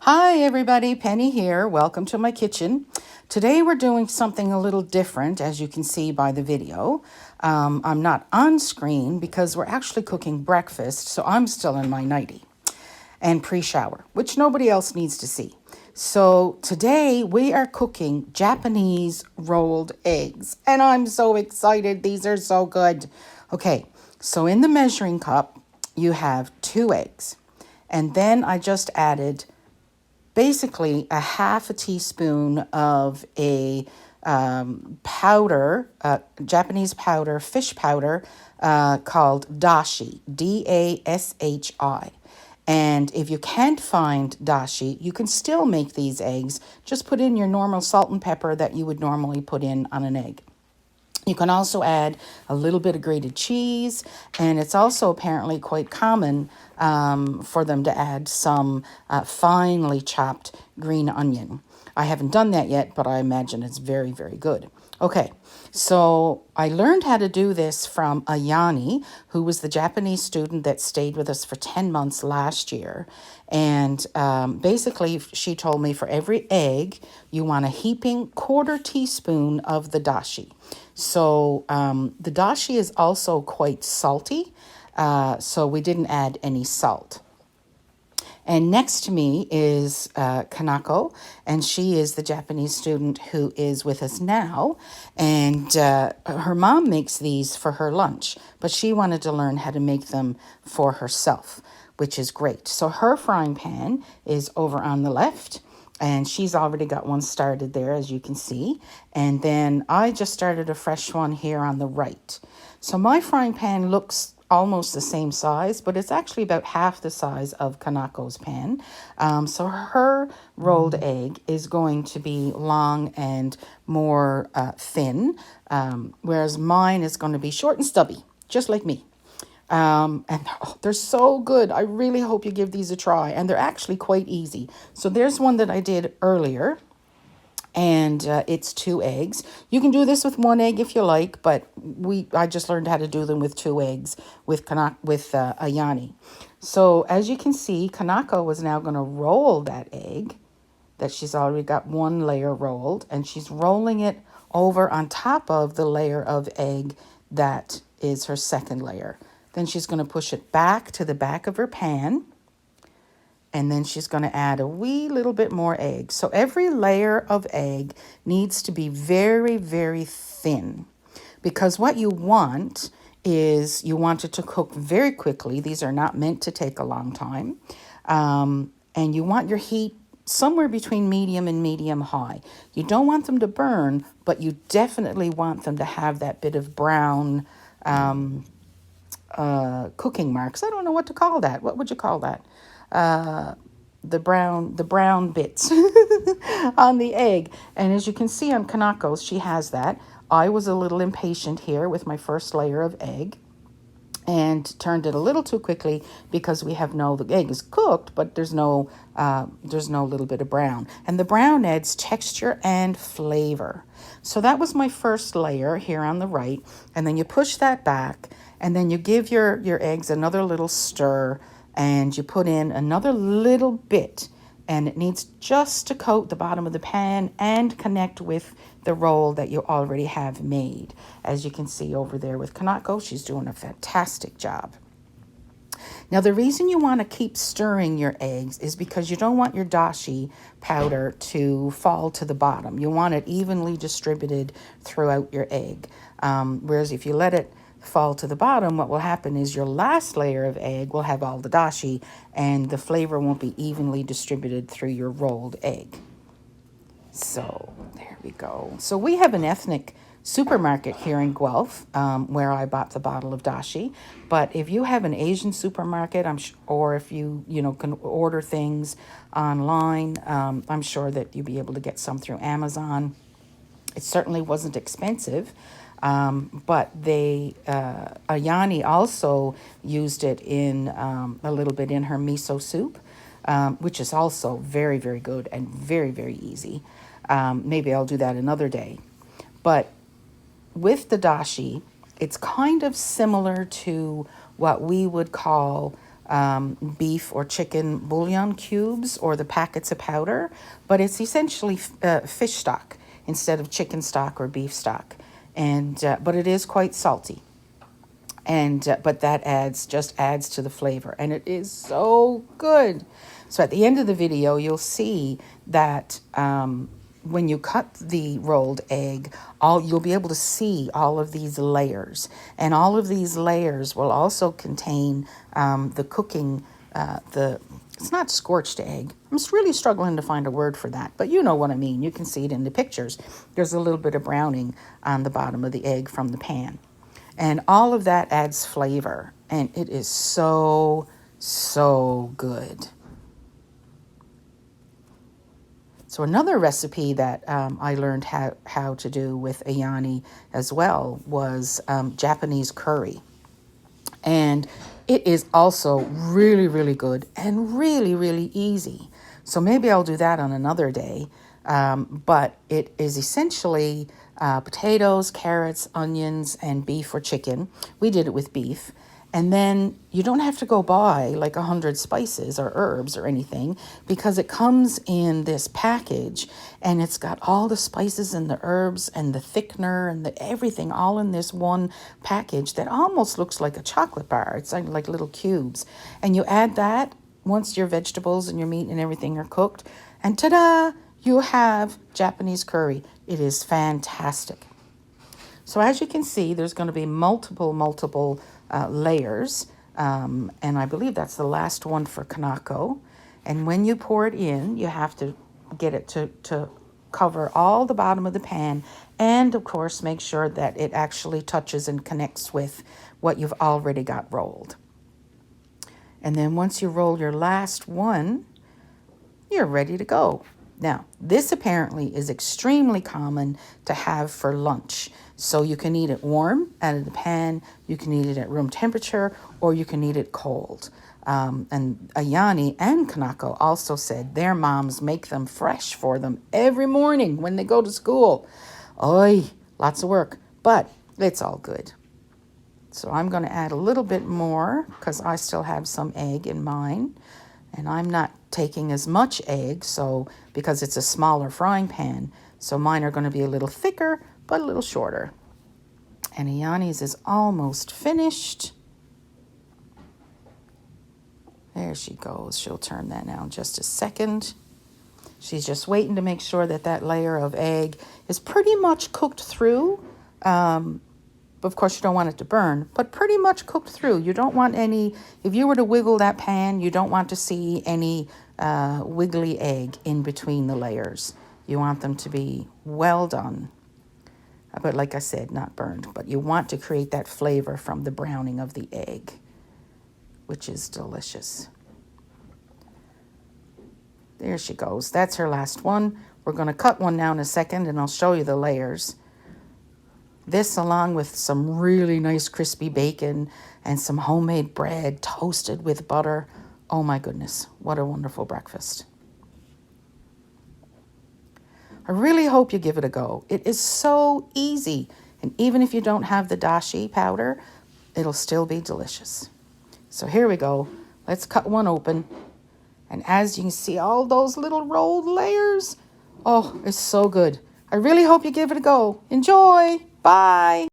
Hi everybody, Penny here. Welcome to my kitchen. Today we're doing something a little different, as you can see by the video. I'm not on screen because we're actually cooking breakfast, so I'm still in my nightie and pre-shower, which nobody else needs to see. So today we are cooking Japanese rolled eggs, and I'm so excited. These are so good. Okay, so in the measuring cup, you have 2 eggs, and then I just added basically a half a teaspoon of a powder, Japanese powder, fish powder, called dashi, dashi. And if you can't find dashi, you can still make these eggs. Just put in your normal salt and pepper that you would normally put in on an egg. You can also add a little bit of grated cheese, and it's also apparently quite common for them to add some finely chopped green onion. I haven't done that yet, but I imagine it's very, very good. Okay, so I learned how to do this from Ayani, who was the Japanese student that stayed with us for 10 months last year. And basically, she told me for every egg, you want a heaping 1/4 teaspoon of the dashi. So the dashi is also quite salty, so we didn't add any salt. And next to me is Kanako, and she is the Japanese student who is with us now. And her mom makes these for her lunch, but she wanted to learn how to make them for herself, which is great. So her frying pan is over on the left, and she's already got one started there, as you can see. And then I just started a fresh one here on the right. So my frying pan looks almost the same size, but it's actually about half the size of Kanako's pan. So her rolled egg is going to be long and more thin, whereas mine is going to be short and stubby, just like me. And they're so good. I really hope you give these a try. And they're actually quite easy. So there's one that I did earlier, and it's 2 eggs. You can do this with 1 egg if you like, but I just learned how to do them with 2 eggs with Ayani. So as you can see, Kanako was now going to roll that egg that she's already got 1 layer rolled, and she's rolling it over on top of the layer of egg that is her second layer. Then she's going to push it back to the back of her pan, and then she's going to add a wee little bit more egg. So every layer of egg needs to be very, very thin, because what you want is you want it to cook very quickly. These are not meant to take a long time. And you want your heat somewhere between medium and medium high. You don't want them to burn, but you definitely want them to have that bit of brown cooking marks. I don't know what to call that. What would you call that? The brown bits on the egg. And as you can see on Kanako's, she has that. I was a little impatient here with my first layer of egg and turned it a little too quickly because the egg is cooked, but there's no little bit of brown. And the brown adds texture and flavor. So that was my first layer here on the right. And then you push that back, and then you give your eggs another little stir, and you put in another little bit, and it needs just to coat the bottom of the pan and connect with the roll that you already have made. As you can see over there with Kanako, she's doing a fantastic job. Now, the reason you want to keep stirring your eggs is because you don't want your dashi powder to fall to the bottom. You want it evenly distributed throughout your egg. Whereas if you let it fall to the bottom, what will happen is your last layer of egg will have all the dashi, and the flavor won't be evenly distributed through your rolled egg. So there we go. So we have an ethnic supermarket here in Guelph, where I bought the bottle of dashi. But if you have an Asian supermarket, or if you can order things online, I'm sure that you'll be able to get some through Amazon. It certainly wasn't expensive. But Ayani also used it in a little bit in her miso soup, which is also very, very good and very, very easy. Maybe I'll do that another day. But with the dashi, it's kind of similar to what we would call beef or chicken bouillon cubes or the packets of powder, but it's essentially fish stock instead of chicken stock or beef stock. And but it is quite salty. And but that just adds to the flavor, and it is so good. So at the end of the video, you'll see that when you cut the rolled egg, you'll be able to see all of these layers, and all of these layers will also contain the cooking, it's not scorched egg. I'm really struggling to find a word for that, but you know what I mean. You can see it in the pictures. There's a little bit of browning on the bottom of the egg from the pan. And all of that adds flavor, and it is so, so good. So another recipe that I learned how to do with Ayani as well was Japanese curry. And it is also really, really good and really, really easy. So maybe I'll do that on another day. But it is essentially potatoes, carrots, onions, and beef or chicken. We did it with beef. And then you don't have to go buy like 100 spices or herbs or anything, because it comes in this package and it's got all the spices and the herbs and the thickener and everything all in this one package that almost looks like a chocolate bar. It's like little cubes. And you add that once your vegetables and your meat and everything are cooked, and ta-da! You have Japanese curry. It is fantastic. So as you can see, there's going to be multiple layers. And I believe that's the last one for Kanako. And when you pour it in, you have to get it to cover all the bottom of the pan. And of course, make sure that it actually touches and connects with what you've already got rolled. And then once you roll your last one, you're ready to go. Now, this apparently is extremely common to have for lunch. So you can eat it warm out of the pan, you can eat it at room temperature, or you can eat it cold. And Ayani and Kanako also said their moms make them fresh for them every morning when they go to school. Oy, lots of work, but it's all good. So I'm going to add a little bit more because I still have some egg in mine. And I'm not taking as much egg, so because it's a smaller frying pan, so mine are going to be a little thicker, but a little shorter. And Ayani's is almost finished. There she goes. She'll turn that now in just a second. She's just waiting to make sure that that layer of egg is pretty much cooked through. Of course, you don't want it to burn, but pretty much cooked through. You don't want any, if you were to wiggle that pan, you don't want to see any wiggly egg in between the layers. You want them to be well done. But like I said, not burned. But you want to create that flavor from the browning of the egg, which is delicious. There she goes. That's her last one. We're going to cut one now in a second, and I'll show you the layers. This, along with some really nice crispy bacon and some homemade bread toasted with butter. Oh my goodness, what a wonderful breakfast. I really hope you give it a go. It is so easy. And even if you don't have the dashi powder, it'll still be delicious. So here we go. Let's cut one open. And as you can see, all those little rolled layers. Oh, it's so good. I really hope you give it a go. Enjoy. Bye.